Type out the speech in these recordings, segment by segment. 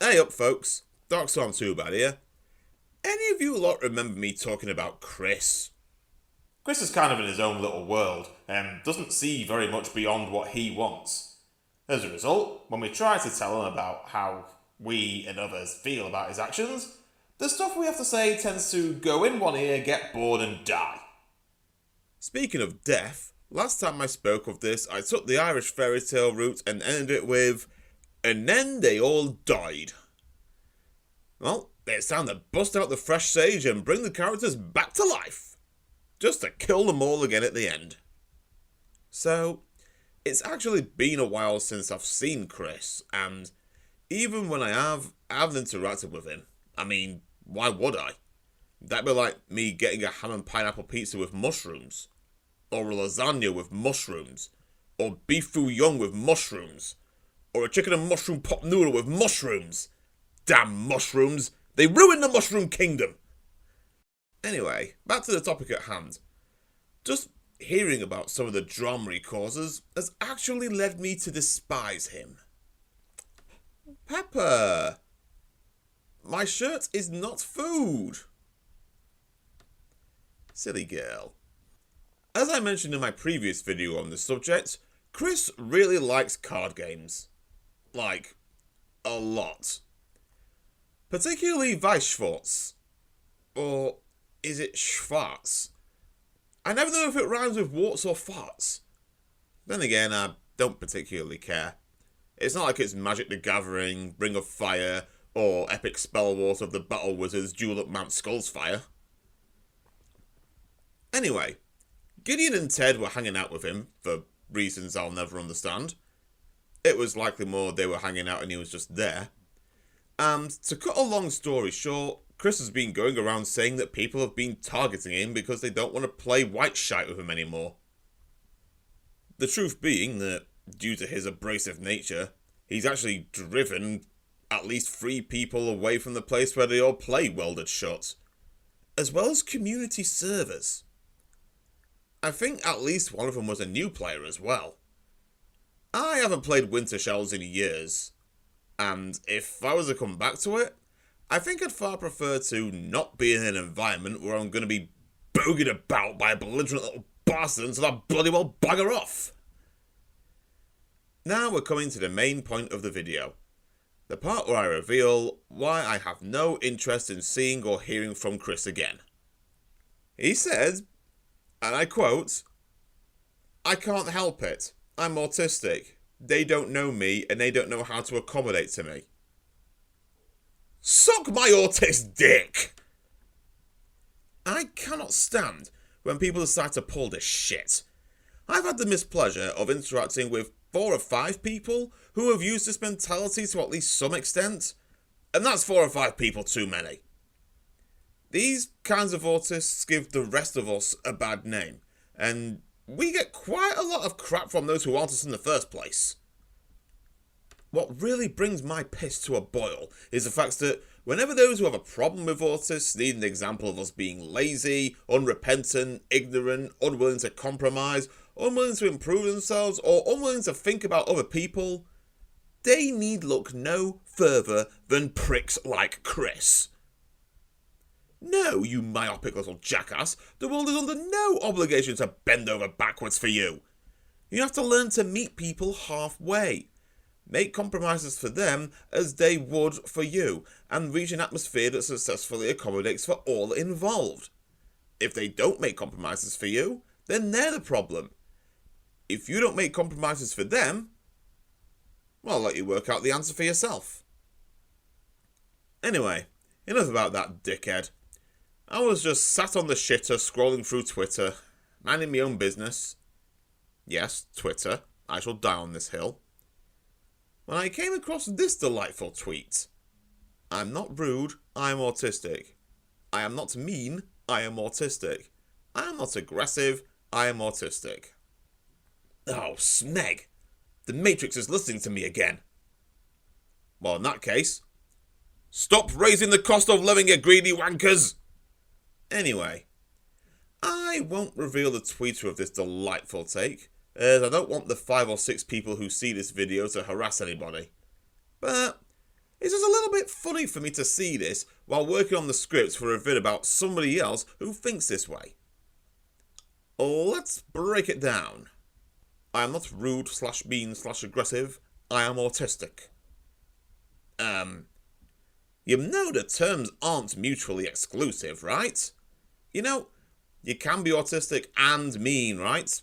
Hey up folks, Darkstorm 2 bad here. Any of you lot remember me talking about Chris? Chris is kind of in his own little world and doesn't see very much beyond what he wants. As a result, when we try to tell him about how we and others feel about his actions, the stuff we have to say tends to go in one ear, get bored and die. Speaking of death, last time I spoke of this, I took the Irish fairy tale route and ended it with, and then they all died. Well, it's time to bust out the fresh sage and bring the characters back to life, just to kill them all again at the end. So, it's actually been a while since I've seen Chris, and even when I haven't interacted with him. I mean, why would I? That'd be like me getting a ham and pineapple pizza with mushrooms, or a lasagna with mushrooms, or beef fouillon with mushrooms, or a chicken and mushroom pot noodle with mushrooms. Damn mushrooms! They ruined the mushroom kingdom! Anyway, back to the topic at hand. Just hearing about some of the drama he causes has actually led me to despise him. Pepper! My shirt is not food! Silly girl. As I mentioned in my previous video on this subject, Chris really likes card games. Like, a lot. Particularly Weisschwarz. Or is it Schwarz? I never know if it rhymes with warts or farts. Then again, I don't particularly care. It's not like it's Magic the Gathering, Ring of Fire, or Epic Spell Wars of the Battle Wizards Duel at Mount Skullsfire. Anyway, Gideon and Ted were hanging out with him, for reasons I'll never understand. It was likely more they were hanging out and he was just there. And to cut a long story short, Chris has been going around saying that people have been targeting him because they don't want to play white shite with him anymore. The truth being that, due to his abrasive nature, he's actually driven at least 3 people away from the place where they all play Welded Shut, as well as community servers. I think at least one of them was a new player as well. I haven't played Winter Shells in years, and if I was to come back to it, I think I'd far prefer to not be in an environment where I'm going to be bogeyed about by a belligerent little bastard until I bloody well bugger off. Now we're coming to the main point of the video. The part where I reveal why I have no interest in seeing or hearing from Chris again. He said, and I quote, "I can't help it. I'm autistic. They don't know me and they don't know how to accommodate to me." Suck my autist dick! I cannot stand when people decide to pull this shit. I've had the mispleasure of interacting with 4 or 5 people who have used this mentality to at least some extent, and that's 4 or 5 people too many. These kinds of autists give the rest of us a bad name, and we get quite a lot of crap from those who aren't us in the first place. What really brings my piss to a boil is the fact that whenever those who have a problem with autists need an example of us being lazy, unrepentant, ignorant, unwilling to compromise, unwilling to improve themselves, or unwilling to think about other people, they need look no further than pricks like Chris. No, you myopic little jackass, the world is under no obligation to bend over backwards for you. You have to learn to meet people halfway. Make compromises for them as they would for you, and reach an atmosphere that successfully accommodates for all involved. If they don't make compromises for you, then they're the problem. If you don't make compromises for them, well, I'll let you work out the answer for yourself. Anyway, enough about that dickhead. I was just sat on the shitter scrolling through Twitter, minding my own business. Yes, Twitter, I shall die on this hill. When I came across this delightful tweet. I'm not rude, I am autistic. I am not mean, I am autistic. I am not aggressive, I am autistic. Oh, smeg. The Matrix is listening to me again. Well, in that case, stop raising the cost of living, you greedy wankers! Anyway, I won't reveal the tweeter of this delightful take, as I don't want the 5 or 6 people who see this video to harass anybody. But it's just a little bit funny for me to see this while working on the script for a vid about somebody else who thinks this way. Let's break it down. I am not rude / mean / aggressive. I am autistic. You know the terms aren't mutually exclusive, right? You know, you can be autistic and mean, right?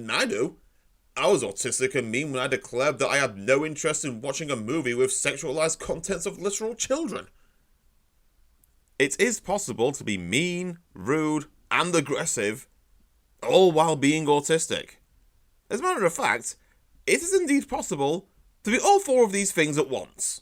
I do. I was autistic and mean when I declared that I had no interest in watching a movie with sexualized contents of literal children. It is possible to be mean, rude, and aggressive, all while being autistic. As a matter of fact, it is indeed possible to be all four of these things at once.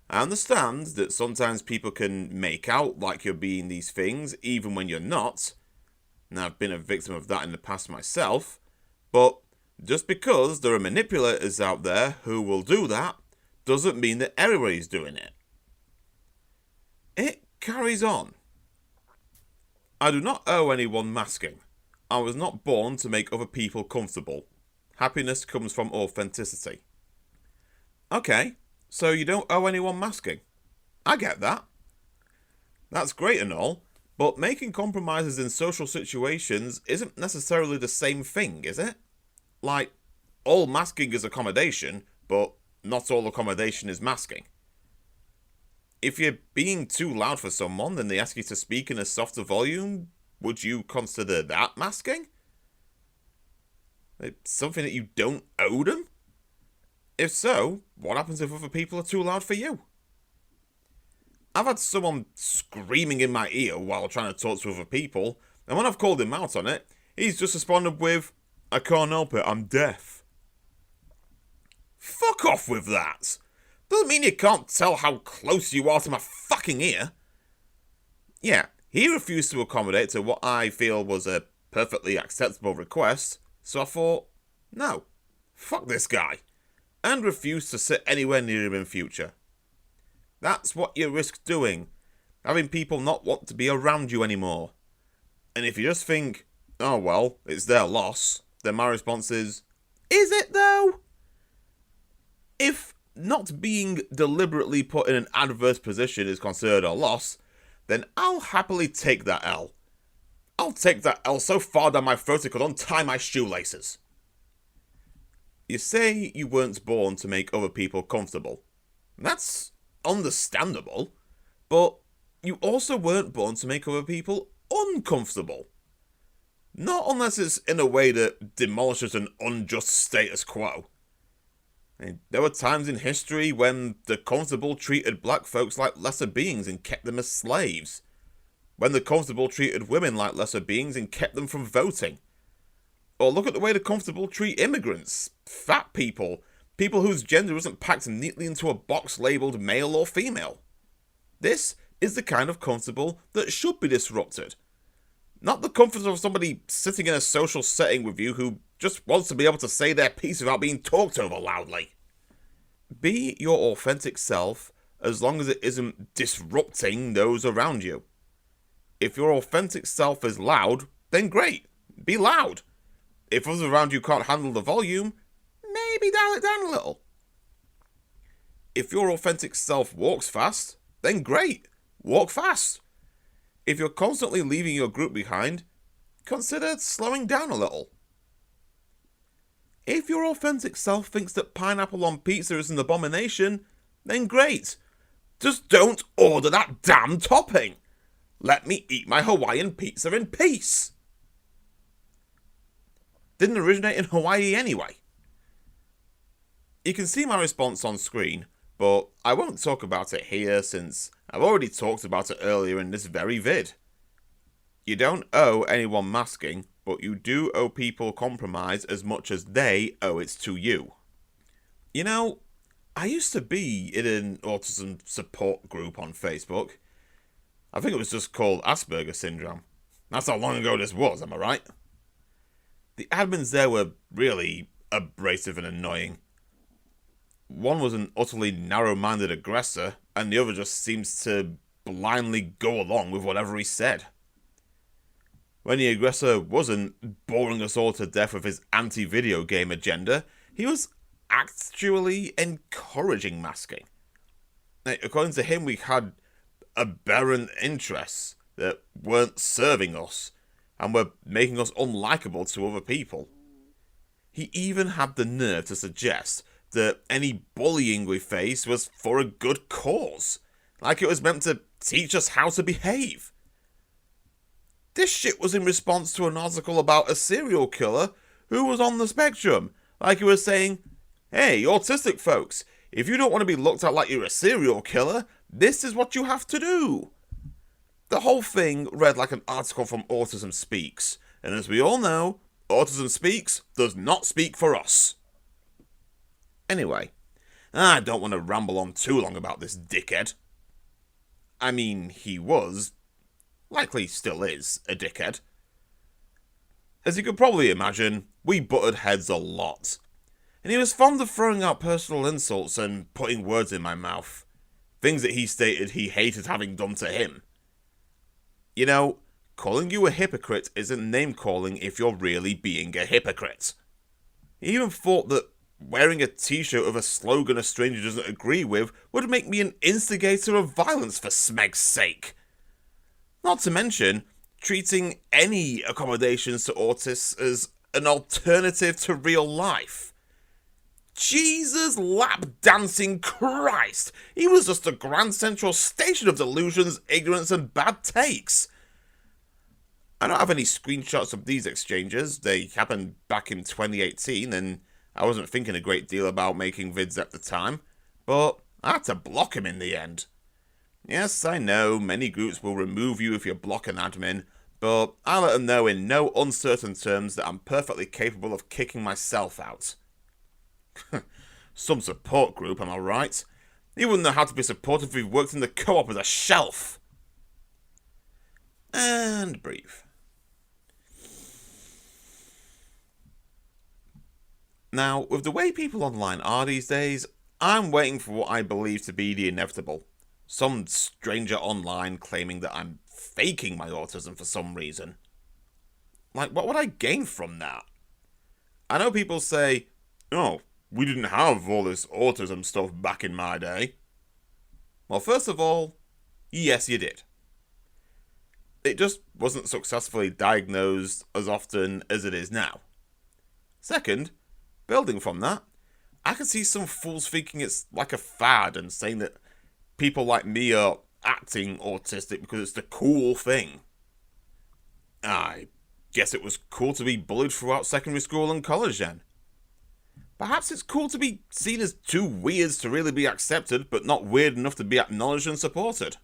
I understand that sometimes people can make out like you're being these things even when you're not, and I've been a victim of that in the past myself, but just because there are manipulators out there who will do that doesn't mean that everybody's doing it. It carries on. I do not owe anyone masking. I was not born to make other people comfortable. Happiness comes from authenticity. Okay, so you don't owe anyone masking. I get that. That's great and all, but making compromises in social situations isn't necessarily the same thing, is it? Like, all masking is accommodation, but not all accommodation is masking. If you're being too loud for someone and they ask you to speak in a softer volume, would you consider that masking? It's something that you don't owe them? If so, what happens if other people are too loud for you? I've had someone screaming in my ear while trying to talk to other people, and when I've called him out on it, he's just responded with, "I can't help it, I'm deaf." Fuck off with that! Doesn't mean you can't tell how close you are to my fucking ear. Yeah, he refused to accommodate to what I feel was a perfectly acceptable request, so I thought, no, fuck this guy, and refused to sit anywhere near him in future. That's what you risk doing, having people not want to be around you anymore. And if you just think, oh well, it's their loss, then my response is it though? If not being deliberately put in an adverse position is considered a loss, then I'll happily take that L. I'll take that L so far down my throat it could untie my shoelaces. You say you weren't born to make other people comfortable. That's understandable, but you also weren't born to make other people uncomfortable. Not unless it's in a way that demolishes an unjust status quo. There were times in history when the comfortable treated black folks like lesser beings and kept them as slaves. When the comfortable treated women like lesser beings and kept them from voting. Or look at the way the comfortable treat immigrants, fat people, people whose gender isn't packed neatly into a box labelled male or female. This is the kind of comfortable that should be disrupted. Not the comfort of somebody sitting in a social setting with you who just wants to be able to say their piece without being talked over loudly. Be your authentic self as long as it isn't disrupting those around you. If your authentic self is loud, then great, be loud. If others around you can't handle the volume, maybe dial it down a little. If your authentic self walks fast, then great, walk fast. If you're constantly leaving your group behind, consider slowing down a little. If your authentic self thinks that pineapple on pizza is an abomination, then great. Just don't order that damn topping. Let me eat my Hawaiian pizza in peace. Didn't originate in Hawaii anyway. You can see my response on screen, but I won't talk about it here since I've already talked about it earlier in this very vid. You don't owe anyone masking, but you do owe people compromise as much as they owe it to you. You know, I used to be in an autism support group on Facebook. I think it was just called Asperger Syndrome. That's how long ago this was, am I right? The admins there were really abrasive and annoying. One was an utterly narrow-minded aggressor, and the other just seems to blindly go along with whatever he said. When the aggressor wasn't boring us all to death with his anti-video game agenda, he was actually encouraging masking. According to him, we had aberrant interests that weren't serving us and were making us unlikable to other people. He even had the nerve to suggest that any bullying we faced was for a good cause, like it was meant to teach us how to behave. This shit was in response to an article about a serial killer who was on the spectrum, like he was saying, hey, autistic folks, if you don't want to be looked at like you're a serial killer, this is what you have to do. The whole thing read like an article from Autism Speaks, and as we all know, Autism Speaks does not speak for us. Anyway, I don't want to ramble on too long about this dickhead. I mean, he was, likely still is, a dickhead. As you could probably imagine, we butted heads a lot. And he was fond of throwing out personal insults and putting words in my mouth. Things that he stated he hated having done to him. You know, calling you a hypocrite isn't name-calling if you're really being a hypocrite. He even thought that wearing a t-shirt with a slogan a stranger doesn't agree with would make me an instigator of violence for smeg's sake. Not to mention, treating any accommodations to autists as an alternative to real life. Jesus lap dancing Christ! He was just a grand central station of delusions, ignorance and bad takes. I don't have any screenshots of these exchanges. They happened back in 2018 and I wasn't thinking a great deal about making vids at the time, but I had to block him in the end. Yes, I know, many groups will remove you if you block an admin, but I let them know in no uncertain terms that I'm perfectly capable of kicking myself out. Some support group, am I right? He wouldn't know how to be supportive if he worked in the co-op as a shelf. And breathe. Now, with the way people online are these days, I'm waiting for what I believe to be the inevitable. Some stranger online claiming that I'm faking my autism for some reason. Like, what would I gain from that? I know people say, oh, we didn't have all this autism stuff back in my day. Well, first of all, yes, you did. It just wasn't successfully diagnosed as often as it is now. Second, building from that, I can see some fools thinking it's like a fad and saying that people like me are acting autistic because it's the cool thing. I guess it was cool to be bullied throughout secondary school and college then. Perhaps it's cool to be seen as too weird to really be accepted, but not weird enough to be acknowledged and supported.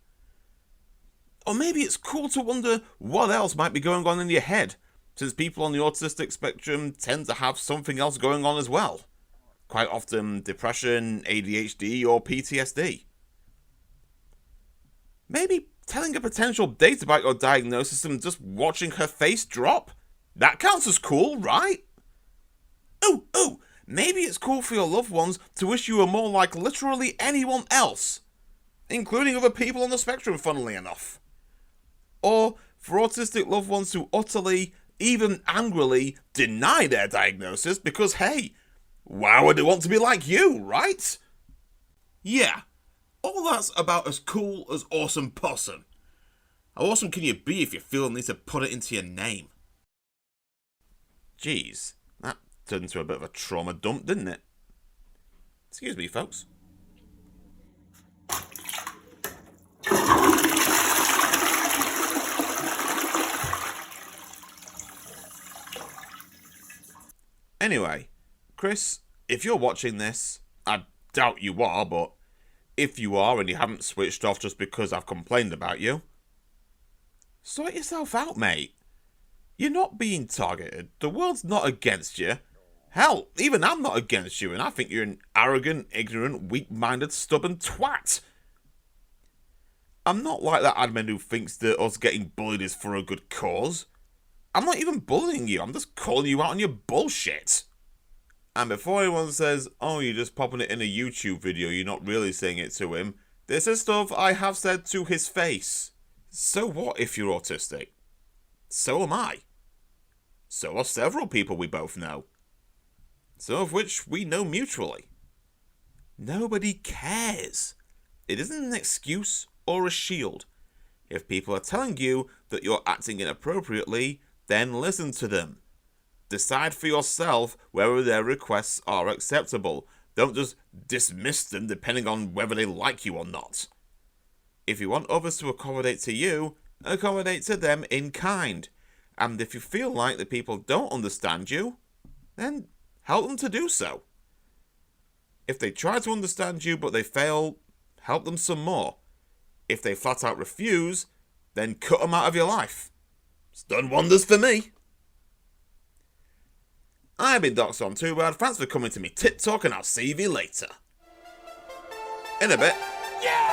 Or maybe it's cool to wonder what else might be going on in your head, since people on the autistic spectrum tend to have something else going on as well. Quite often depression, ADHD, or PTSD. Maybe telling a potential date about your diagnosis and just watching her face drop? That counts as cool, right? Oh, maybe it's cool for your loved ones to wish you were more like literally anyone else, including other people on the spectrum, funnily enough. Or for autistic loved ones to utterly, even angrily, deny their diagnosis because, hey, why would they want to be like you, right? Yeah, all that's about as cool as Awesome Possum. How awesome can you be if you feel the need to put it into your name? Jeez, that turned into a bit of a trauma dump, didn't it? Excuse me, folks. Anyway, Chris, if you're watching this, I doubt you are, but if you are and you haven't switched off just because I've complained about you, sort yourself out, mate. You're not being targeted. The world's not against you. Hell, even I'm not against you, and I think you're an arrogant, ignorant, weak-minded, stubborn twat. I'm not like that admin who thinks that us getting bullied is for a good cause. I'm not even bullying you, I'm just calling you out on your bullshit. And before anyone says, oh, you're just popping it in a YouTube video, you're not really saying it to him, this is stuff I have said to his face. So what if you're autistic? So am I. So are several people we both know. Some of which we know mutually. Nobody cares. It isn't an excuse or a shield. If people are telling you that you're acting inappropriately, then listen to them. Decide for yourself whether their requests are acceptable. Don't just dismiss them depending on whether they like you or not. If you want others to accommodate to you, accommodate to them in kind. And if you feel like the people don't understand you, then help them to do so. If they try to understand you but they fail, help them some more. If they flat out refuse, then cut them out of your life. It's done wonders for me. I've been Doc's on Too Bad. Thanks for coming to me Tit Talk, and I'll see you later. In a bit. Yeah!